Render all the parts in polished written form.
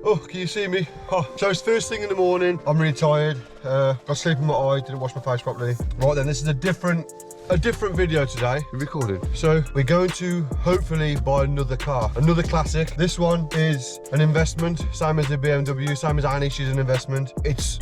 Oh, can you see me? Oh. So it's first thing in the morning. I'm really tired. Got sleep in my eye, didn't wash my face properly. Right then, this is a different video today. We're recording. So we're going to hopefully buy another car, another classic. This one is an investment, same as the BMW, same as Annie, she's an investment. It's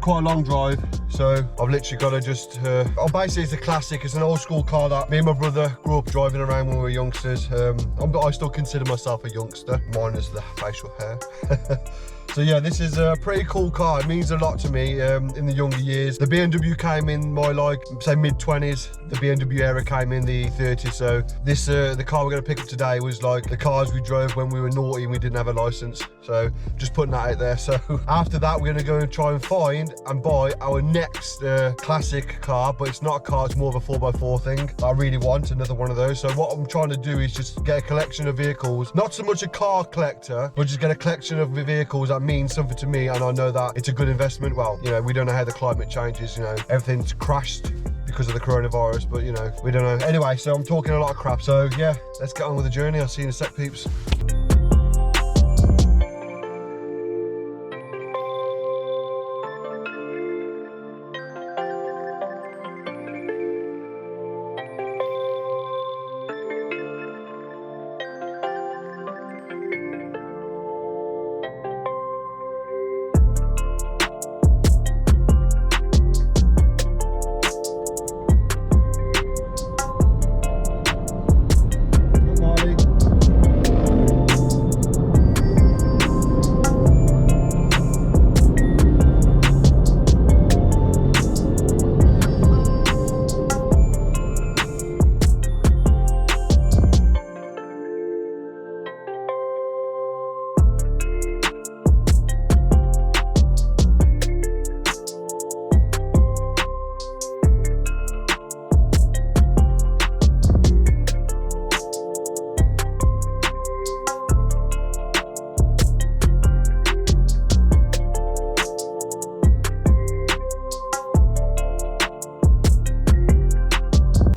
quite a long drive, so I've literally got to just, basically it's a classic. It's an old school car that me and my brother grew up driving around when we were youngsters. I still consider myself a youngster, minus the facial hair. So yeah, this is a pretty cool car. It means a lot to me in the younger years. The BMW came in my, like, say mid-20s. The BMW era came in the 30s. So this, the car we're gonna pick up today was like the cars we drove when we were naughty and we didn't have a license. So just putting that out there. So after that, we're gonna go and try and find and buy our next classic car, but it's not a car, it's more of a 4x4 thing. I really want another one of those. So what I'm trying to do is just get a collection of vehicles, not so much a car collector, but just get a collection of vehicles that means something to me, and I know that it's a good investment. Well, you know, we don't know how the climate changes, you know, everything's crashed because of the coronavirus, but you know, we don't know. Anyway, so I'm talking a lot of crap. So yeah, let's get on with the journey. I'll see you in a sec, peeps.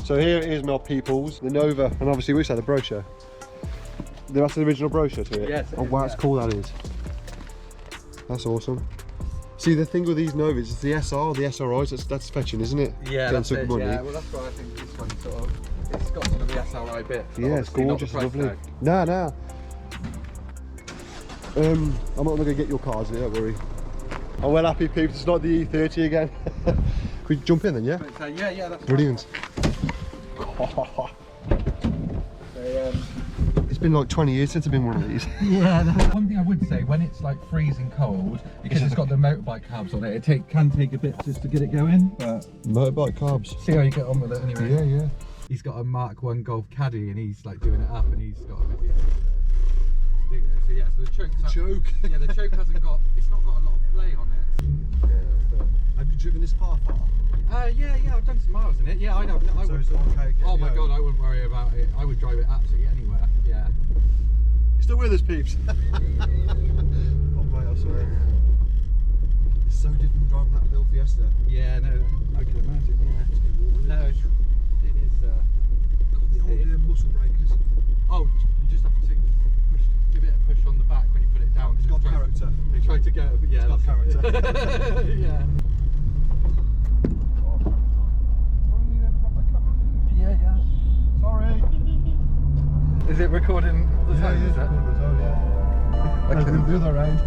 So here is my peoples, the Nova, and obviously we said the brochure. That's the original brochure to it? Yes. Oh wow, that's cool, that is. That's awesome. See, the thing with these Novas is the SR, the SRIs, that's fetching, isn't it? Yeah, that's it, money. Yeah, well that's why I think this one sort of, it's got some of the SRI bit. Yeah, it's gorgeous, lovely. Nah. I'm not going to get your cars here, don't worry. I'm well happy, people, it's not the E30 again. Can we jump in then, yeah? But, yeah, that's brilliant. It's been like 20 years since I've been one of these. Yeah, one thing I would say, when it's like freezing cold, because it's got the motorbike carbs on it, can take a bit just to get it going, but... Motorbike carbs. See how you get on with it anyway. Yeah. He's got a Mark 1 Golf Caddy and he's like doing it up and he's got a video. So yeah, so the choke... Yeah, the choke hasn't got... It's not got a lot of play on it. Yeah, but have you driven this far? Yeah, I've done some miles in it. Yeah, I know. So it's okay. Oh my god, I wouldn't worry about it. I would drive it absolutely anywhere. Yeah. You still with us, peeps? Oh mate, I swear. It's so different driving that little Fiesta. Yeah, no, I can imagine. Yeah. No, it is. Got the old muscle breakers. Oh, you just have to give it a push on the back when you put it down. It's got character. They try to go, but yeah, it's got character. Yeah. Sorry. Is it recording all the time? Yeah, is it? Yeah. Okay. The other round.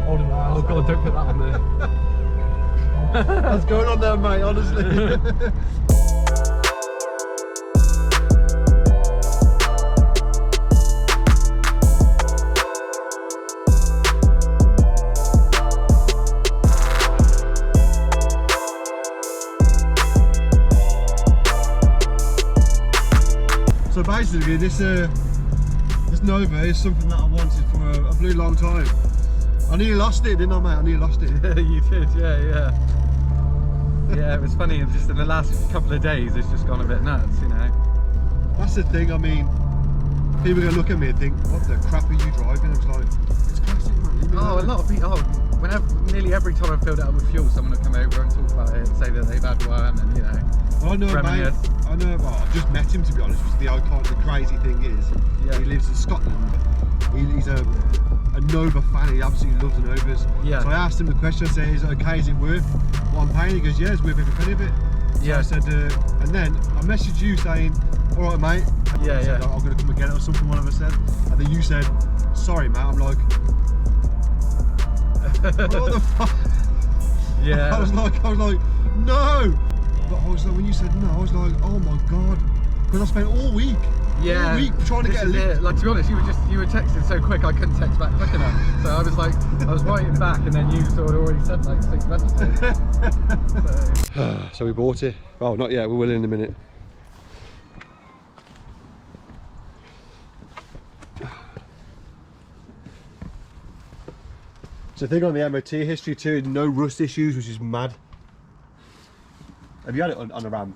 Oh god, don't put that on there. What's going on there, mate, honestly? So basically, this Nova is something that I wanted for a blue long time. I nearly lost it, didn't I, mate? I nearly lost it. Yeah, you did, yeah. Yeah, it was funny, just in the last couple of days, it's just gone a bit nuts, you know. That's the thing, I mean, people are going to look at me and think, what the crap are you driving? It's like, it's classic, man. Oh, a lot of people, nearly every time I filled it up with fuel, someone would come over and talk about it and say that they've had one and, you know. I know, mate. I know, well, I've just met him, to be honest, which is the crazy thing is, he lives in Scotland. He's a Nova fan, he absolutely loves the Novas. Yeah. So I asked him the question, I said, is it okay, is it worth what I'm paying? He goes, yeah, it's worth every penny of it. So I said, and then I messaged you saying, all right, mate. And I said, I'm going to come and get it or something, one of us said. And then you said, sorry, mate. I'm like, what the fuck? Yeah. I was like, no. But I was like, when you said no, I was like, oh my God. Because I spent all week trying to get a lift. Like, to be honest, you were texting so quick, I couldn't text back quick enough. So I was like, I was writing back, and then you sort of already sent like 6 messages. So we bought it. Oh, not yet, we will in a minute. So the thing on the MOT history too, no rust issues, which is mad. Have you had it on a Ram?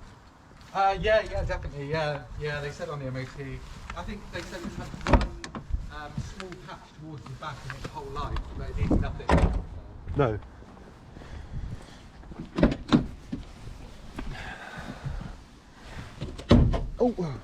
Yeah, definitely. Yeah, they said on the MOT. I think they said it had one small patch towards the back in its whole life, but it needs nothing. No. Oh.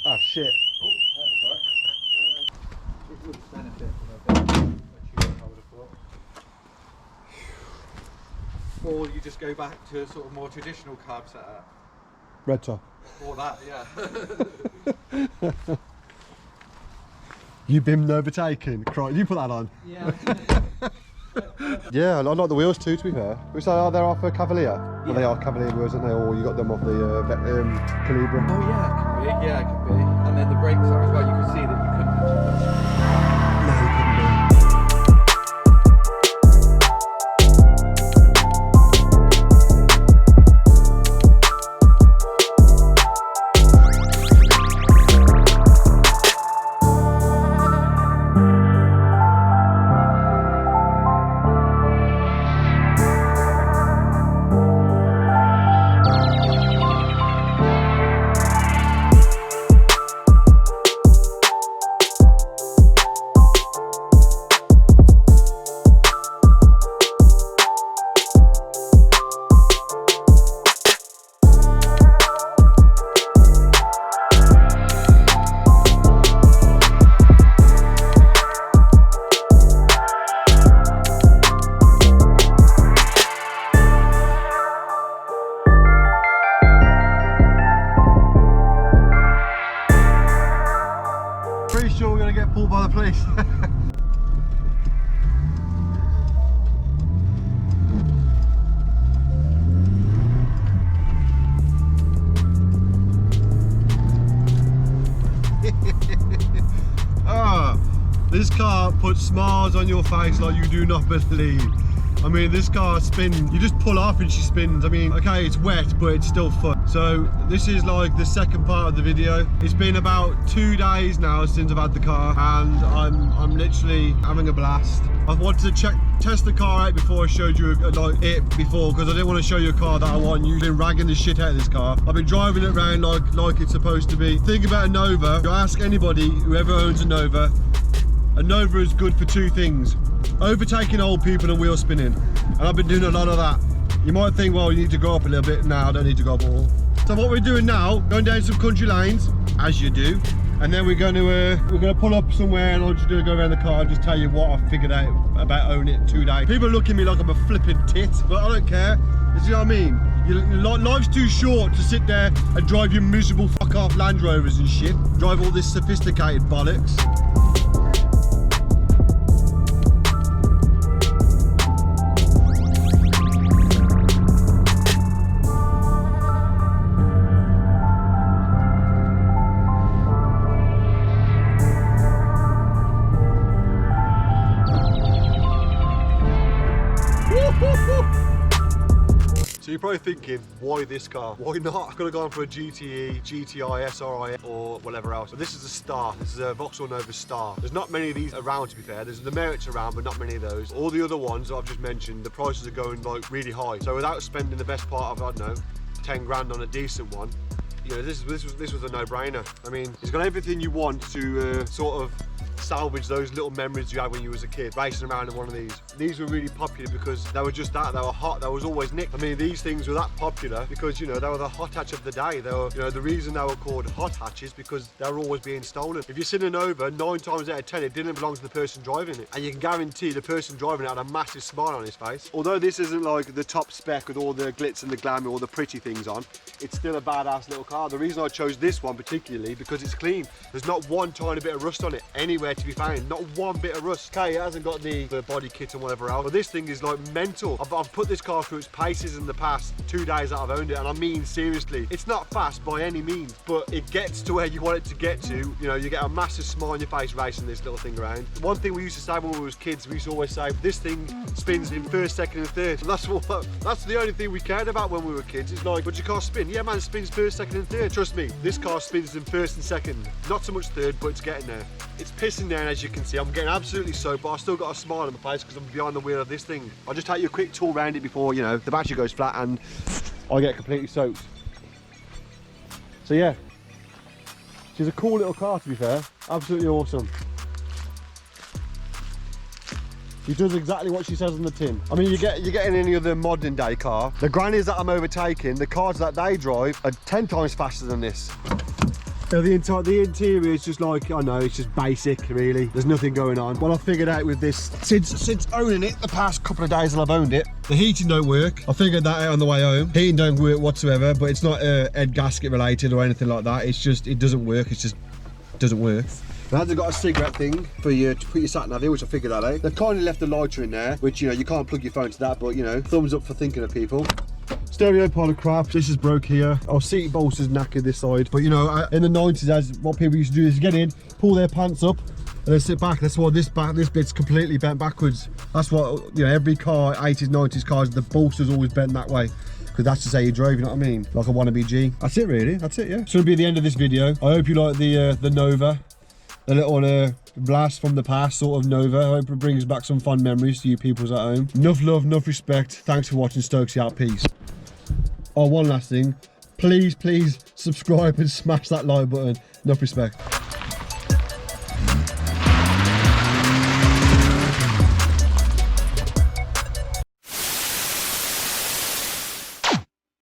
Oh shit. Oh, that's all right. It would benefit from a bit of a tune, I would have thought. Or you just go back to a sort of more traditional carb setup. Red top. Or that, yeah. You been overtaken? You put that on? Yeah. Yeah, I like the wheels too, to be fair. Which they're off a Cavalier? Yeah. Well, they are Cavalier wheels, aren't they? Or you got them off the Calibra? Oh yeah, it could be. Yeah, it could be. And then the brakes are as well. You can see that you couldn't actually touch them. No, you couldn't do. Pretty sure we're going to get pulled by the police. This car puts smiles on your face like you do not believe. I mean, this car spins, you just pull off and she spins. I mean, okay, it's wet, but it's still fun. So this is like the second part of the video. It's been about 2 days now since I've had the car, and I'm literally having a blast. I wanted to test the car out before I showed you like it before, because I didn't want to show you a car that I want. You've been ragging the shit out of this car. I've been driving it around like it's supposed to be. Think about a Nova. You ask anybody, whoever owns a Nova is good for 2 things: overtaking old people and wheel spinning. And I've been doing a lot of that. You might think, well, you need to go up a little bit. No, I don't need to go up at all. So what we're doing now, going down some country lanes, as you do, and then we're going to pull up somewhere, and I'm just going to go around the car and just tell you what I've figured out about owning it 2 days. People look at me like I'm a flipping tit, but I don't care. You see what I mean? Life's too short to sit there and drive your miserable fuck off Land Rovers and shit. Drive all this sophisticated bollocks. So you're probably thinking, why this car? Why not? I could have gone for a GTE, GTI, SRI, or whatever else. But this is a Star. This is a VAUXHALL Nova Star. There's not many of these around, to be fair. There's the Merits around, but not many of those. All the other ones that I've just mentioned, the prices are going like really high. So without spending the best part of, I don't know, 10 grand on a decent one, you know, this was a no-brainer. I mean, it's got everything you want to sort of salvage those little memories you had when you was a kid, racing around in one of these. These were really popular because they were just that, they were hot, they was always nicked. I mean, these things were that popular because, you know, they were the hot hatch of the day. They were, you know, the reason they were called hot hatches because they were always being stolen. If you're seen a Nova, 9 times out of 10 it didn't belong to the person driving it, and you can guarantee the person driving it had a massive smile on his face. Although this isn't like the top spec with all the glitz and the glamour, all the pretty things on, it's still a badass little car. The reason I chose this one particularly because it's clean. There's not one tiny bit of rust on it anywhere to be found, not one bit of rust. Okay, it hasn't got the body kit and whatever else, but this thing is like mental. I've put this car through its paces in the past 2 days that I've owned it, and I mean seriously, it's not fast by any means, but it gets to where you want it to get to. You know, you get a massive smile on your face racing this little thing around. One thing we used to say when we was kids, we used to always say, this thing spins in first, second and third. And that's the only thing we cared about when we were kids. It's like, but your car spin? Yeah man, it spins first, second and third. Trust me, this car spins in first and second. Not so much third, but it's getting there. It's pissing down, as you can see. I'm getting absolutely soaked, but I've still got a smile on my face because I'm behind the wheel of this thing. I'll just take you a quick tour around it before, you know, the battery goes flat and I get completely soaked. So yeah, she's a cool little car to be fair. Absolutely awesome. He does exactly what she says on the tin. I mean, you're getting any other modern day car. The grannies that I'm overtaking, the cars that they drive are 10 times faster than this. So the interior is just like, I know, it's just basic really. There's nothing going on. What I figured out with this, since owning it, the past couple of days that I've owned it, the heating don't work. I figured that out on the way home. Heating don't work whatsoever, but it's not head gasket related or anything like that. It's just, it doesn't work. It just doesn't work. It hasn't got a cigarette thing for you to put your sat nav in, which I figured that out. They've kindly left a lighter in there, which, you know, you can't plug your phone to that, but, you know, thumbs up for thinking of people. Stereo pile of crap. This is broke here. Our seat bolsters knackered this side. But, you know, in the 90s, as what people used to do is get in, pull their pants up, and then sit back. That's why this bit's completely bent backwards. That's what, you know, every car, 80s, 90s cars, the bolster's always bent that way. Because that's just how you drove, you know what I mean? Like a wannabe G. That's it really, that's it, yeah. So it'll be the end of this video. I hope you like the Nova. The little blast from the past sort of Nova. I hope it brings back some fond memories to you peoples at home. Enough love, enough respect. Thanks for watching Stokesy out, peace. Oh, one last thing. Please subscribe and smash that like button. Enough respect.